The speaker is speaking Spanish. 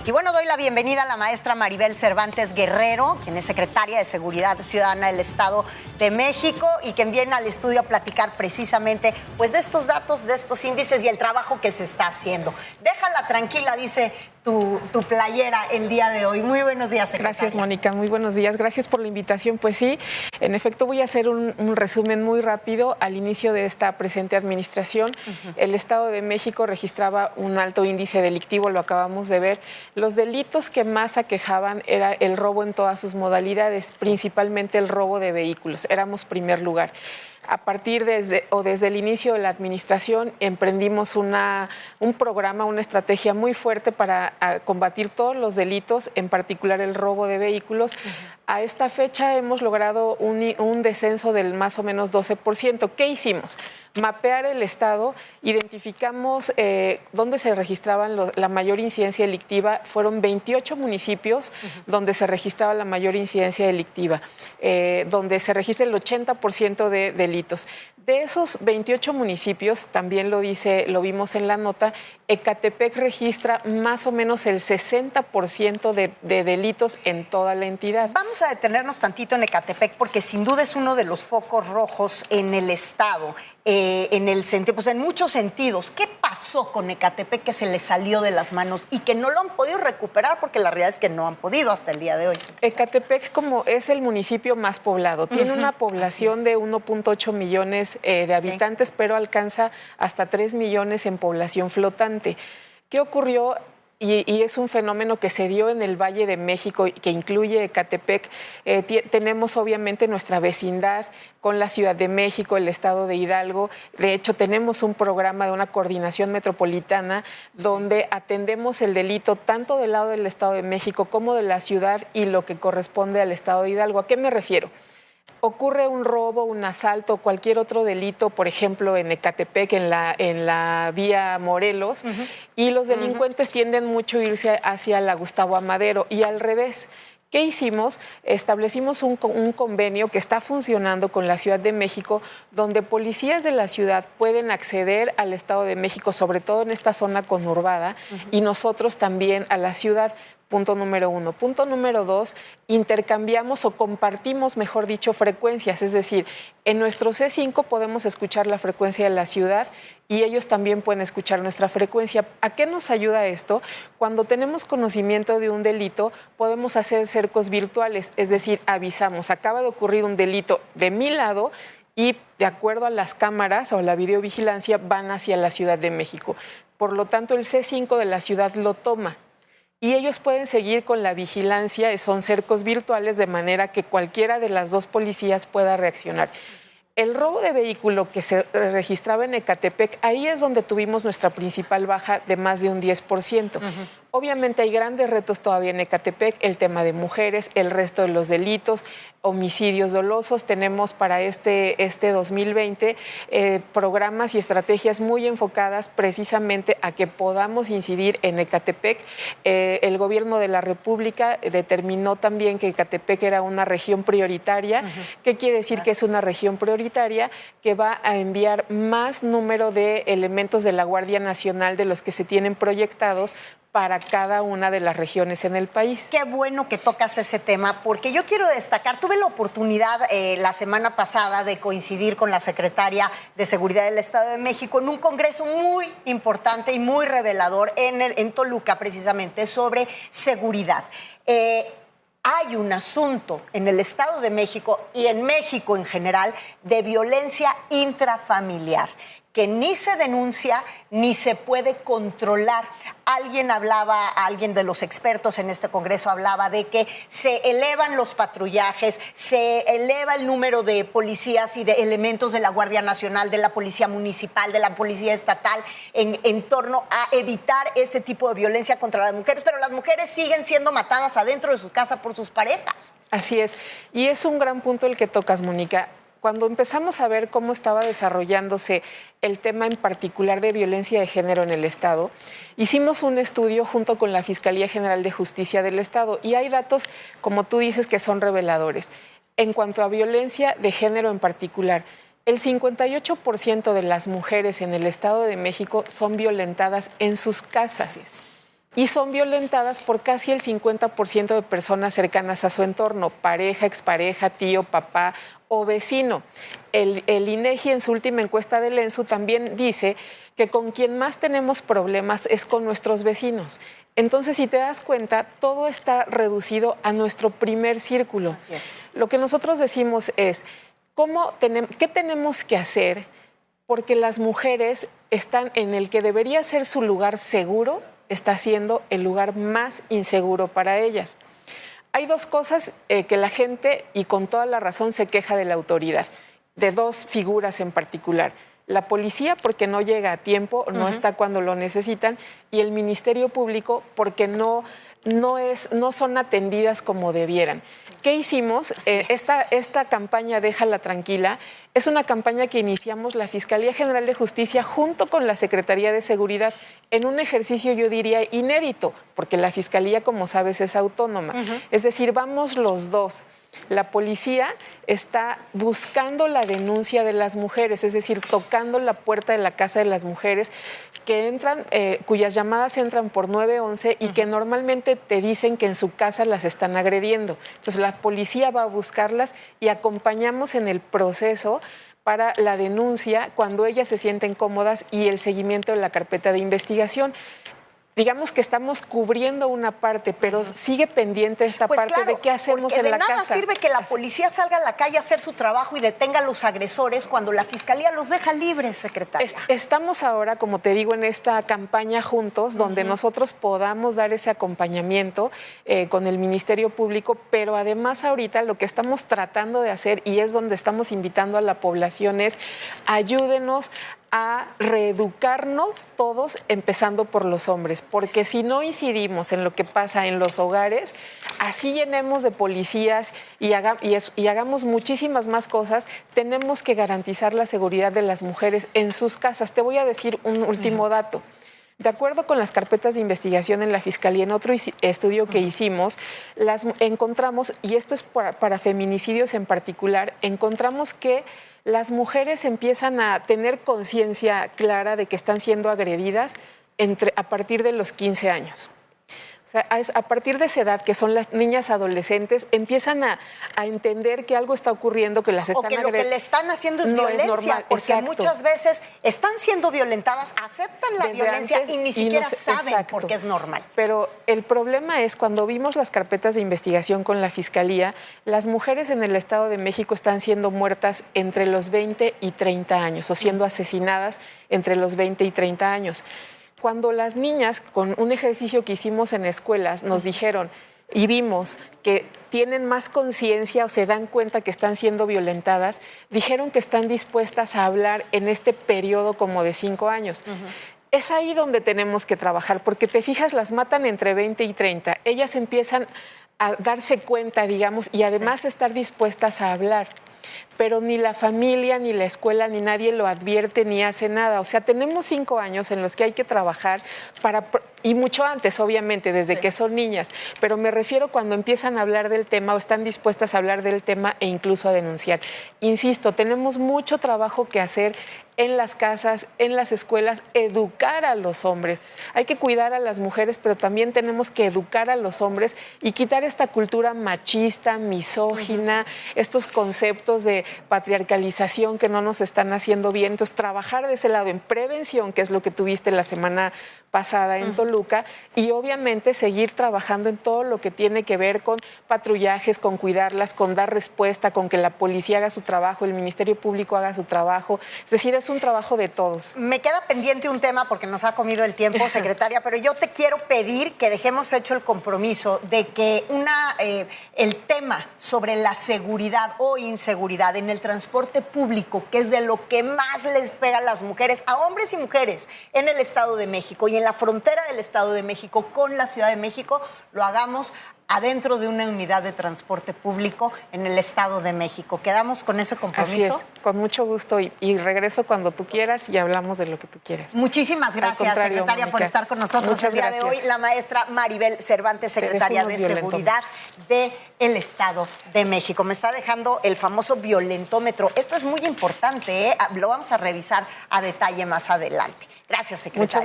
Y bueno, doy la bienvenida a la maestra Maribel Cervantes Guerrero, quien es secretaria de Seguridad Ciudadana del Estado de México y quien viene al estudio a platicar precisamente pues, de estos datos, de estos índices y el trabajo que se está haciendo. Déjala tranquila, dice tu playera el día de hoy. Muy buenos días, secretaria. Gracias, Mónica. Muy buenos días. Gracias por la invitación. Pues sí, en efecto voy a hacer un resumen muy rápido. Al inicio de esta presente administración, el Estado de México registraba un alto índice delictivo, lo acabamos de ver. Los delitos que más aquejaban era el robo en todas sus modalidades, principalmente el robo de vehículos. Éramos primer lugar. A partir desde el inicio de la administración emprendimos un programa, una estrategia muy fuerte para combatir todos los delitos, en particular el robo de vehículos. A esta fecha hemos logrado un descenso del más o menos 12%. ¿Qué hicimos? Mapear el estado, identificamos dónde se registraban la mayor incidencia delictiva. Fueron 28 municipios donde se registraba la mayor incidencia delictiva, donde se registra el 80% de delitos. De esos 28 municipios, también lo vimos en la nota, Ecatepec registra más o menos el 60% de delitos en toda la entidad. Vamos a detenernos tantito en Ecatepec porque sin duda es uno de los focos rojos en el estado, en muchos sentidos. ¿Qué pasó con Ecatepec que se le salió de las manos y que no lo han podido recuperar? Porque la realidad es que no han podido hasta el día de hoy. Ecatepec, como es el municipio más poblado, tiene una población de 1.8 millones de habitantes, pero alcanza hasta 3 millones en población flotante. ¿Qué ocurrió? Y es un fenómeno que se dio en el Valle de México, que incluye Ecatepec. Tenemos obviamente nuestra vecindad con la Ciudad de México, el estado de Hidalgo. De hecho, tenemos un programa de una coordinación metropolitana donde atendemos el delito tanto del lado del Estado de México como de la ciudad y lo que corresponde al estado de Hidalgo. ¿A qué me refiero? Ocurre un robo, un asalto, cualquier otro delito, por ejemplo, en Ecatepec, en la vía Morelos, y los delincuentes tienden mucho a irse hacia la Gustavo Amadero y al revés. ¿Qué hicimos? Establecimos un convenio que está funcionando con la Ciudad de México, donde policías de la ciudad pueden acceder al Estado de México, sobre todo en esta zona conurbada, y nosotros también a la ciudad. Punto número 1. Punto número 2, intercambiamos o compartimos, mejor dicho, frecuencias. Es decir, en nuestro C5 podemos escuchar la frecuencia de la ciudad y ellos también pueden escuchar nuestra frecuencia. ¿A qué nos ayuda esto? Cuando tenemos conocimiento de un delito, podemos hacer cercos virtuales. Es decir, avisamos, acaba de ocurrir un delito de mi lado y de acuerdo a las cámaras o la videovigilancia van hacia la Ciudad de México. Por lo tanto, el C5 de la ciudad lo toma. Y ellos pueden seguir con la vigilancia, son cercos virtuales, de manera que cualquiera de las dos policías pueda reaccionar. El robo de vehículo que se registraba en Ecatepec, ahí es donde tuvimos nuestra principal baja de más de un 10%. Obviamente hay grandes retos todavía en Ecatepec, el tema de mujeres, el resto de los delitos, homicidios dolosos. Tenemos para este 2020 programas y estrategias muy enfocadas precisamente a que podamos incidir en Ecatepec. El gobierno de la República determinó también que Ecatepec era una región prioritaria. ¿Qué quiere decir que es una región prioritaria? Que va a enviar más número de elementos de la Guardia Nacional de los que se tienen proyectados para cada una de las regiones en el país. Qué bueno que tocas ese tema, porque yo quiero destacar, tuve la oportunidad la semana pasada de coincidir con la secretaria de Seguridad del Estado de México en un congreso muy importante y muy revelador en Toluca, precisamente, sobre seguridad. Hay un asunto en el Estado de México y en México en general de violencia intrafamiliar que ni se denuncia ni se puede controlar. Alguien de los expertos en este congreso hablaba de que se elevan los patrullajes, se eleva el número de policías y de elementos de la Guardia Nacional, de la Policía Municipal, de la Policía Estatal, en torno a evitar este tipo de violencia contra las mujeres, pero las mujeres siguen siendo matadas adentro de su casa por sus parejas. Así es, y es un gran punto el que tocas, Mónica. Cuando empezamos a ver cómo estaba desarrollándose el tema en particular de violencia de género en el Estado, hicimos un estudio junto con la Fiscalía General de Justicia del Estado y hay datos, como tú dices, que son reveladores. En cuanto a violencia de género en particular, el 58% de las mujeres en el Estado de México son violentadas en sus casas. y son violentadas por casi el 50% de personas cercanas a su entorno, pareja, expareja, tío, papá o vecino. El INEGI en su última encuesta del ENSU también dice que con quien más tenemos problemas es con nuestros vecinos. Entonces, si te das cuenta, todo está reducido a nuestro primer círculo. Así es. Lo que nosotros decimos es, ¿qué tenemos que hacer? Porque las mujeres están en el que debería ser su lugar seguro, está siendo el lugar más inseguro para ellas. Hay dos cosas que la gente, y con toda la razón, se queja de la autoridad, de dos figuras en particular. La policía, porque no llega a tiempo, no está cuando lo necesitan, y el Ministerio Público, porque no son atendidas como debieran. ¿Qué hicimos? Esta campaña Déjala Tranquila es una campaña que iniciamos la Fiscalía General de Justicia junto con la Secretaría de Seguridad en un ejercicio, yo diría, inédito, porque la Fiscalía, como sabes, es autónoma. Es decir, vamos los dos. La policía está buscando la denuncia de las mujeres, es decir, tocando la puerta de la casa de las mujeres que entran, cuyas llamadas entran por 911 y que normalmente te dicen que en su casa las están agrediendo. Entonces la policía va a buscarlas y acompañamos en el proceso para la denuncia cuando ellas se sienten cómodas y el seguimiento de la carpeta de investigación. Digamos que estamos cubriendo una parte, pero sigue pendiente esta parte de qué hacemos en la casa. De nada sirve que la policía salga a la calle a hacer su trabajo y detenga a los agresores cuando la Fiscalía los deja libres, secretaria. Estamos ahora, como te digo, en esta campaña juntos, donde nosotros podamos dar ese acompañamiento con el Ministerio Público, pero además ahorita lo que estamos tratando de hacer, y es donde estamos invitando a la población, es ayúdenos a reeducarnos todos, empezando por los hombres, porque si no incidimos en lo que pasa en los hogares, así llenemos de policías y hagamos muchísimas más cosas, tenemos que garantizar la seguridad de las mujeres en sus casas. Te voy a decir un último dato. De acuerdo con las carpetas de investigación en la Fiscalía, en otro estudio que hicimos, encontramos, y esto es para feminicidios en particular, encontramos que las mujeres empiezan a tener conciencia clara de que están siendo agredidas a partir de los 15 años. O sea, a partir de esa edad, que son las niñas adolescentes, empiezan a entender que algo está ocurriendo, que las están agrediendo. O que lo que le están haciendo es violencia, es normal, porque muchas veces están siendo violentadas, aceptan la violencia y ni siquiera saben por qué es normal. Pero el problema es cuando vimos las carpetas de investigación con la Fiscalía, las mujeres en el Estado de México están siendo muertas entre los 20 y 30 años, o siendo asesinadas entre los 20 y 30 años. Cuando las niñas, con un ejercicio que hicimos en escuelas, nos dijeron y vimos que tienen más conciencia o se dan cuenta que están siendo violentadas, dijeron que están dispuestas a hablar en este periodo como de 5 años. Es ahí donde tenemos que trabajar, porque te fijas, las matan entre 20 y 30. Ellas empiezan a darse cuenta, digamos, y además estar dispuestas a hablar. Pero ni la familia, ni la escuela, ni nadie lo advierte ni hace nada. O sea, tenemos 5 años en los que hay que trabajar y mucho antes, obviamente, desde que son niñas. Pero me refiero cuando empiezan a hablar del tema o están dispuestas a hablar del tema e incluso a denunciar. Insisto, tenemos mucho trabajo que hacer en las casas, en las escuelas, educar a los hombres. Hay que cuidar a las mujeres, pero también tenemos que educar a los hombres y quitar esta cultura machista, misógina, estos conceptos de patriarcalización que no nos están haciendo bien. Entonces, trabajar de ese lado en prevención, que es lo que tuviste la semana pasada en Toluca, y obviamente seguir trabajando en todo lo que tiene que ver con patrullajes, con cuidarlas, con dar respuesta, con que la policía haga su trabajo, el Ministerio Público haga su trabajo. Es decir, es un trabajo de todos. Me queda pendiente un tema porque nos ha comido el tiempo, secretaria, pero yo te quiero pedir que dejemos hecho el compromiso de que el tema sobre la seguridad o inseguridad en el transporte público, que es de lo que más les pega a las mujeres, a hombres y mujeres en el Estado de México y en la frontera del Estado de México con la Ciudad de México, lo hagamos adentro de una unidad de transporte público en el Estado de México. ¿Quedamos con ese compromiso? Así es, con mucho gusto y regreso cuando tú quieras y hablamos de lo que tú quieras. Muchísimas gracias, secretaria, Mónica, por estar con nosotros Muchas el día gracias. de hoy. La maestra Maribel Cervantes, secretaria de Seguridad del Estado de México. Me está dejando el famoso violentómetro. Esto es muy importante, ¿eh? Lo vamos a revisar a detalle más adelante. Gracias, secretaria.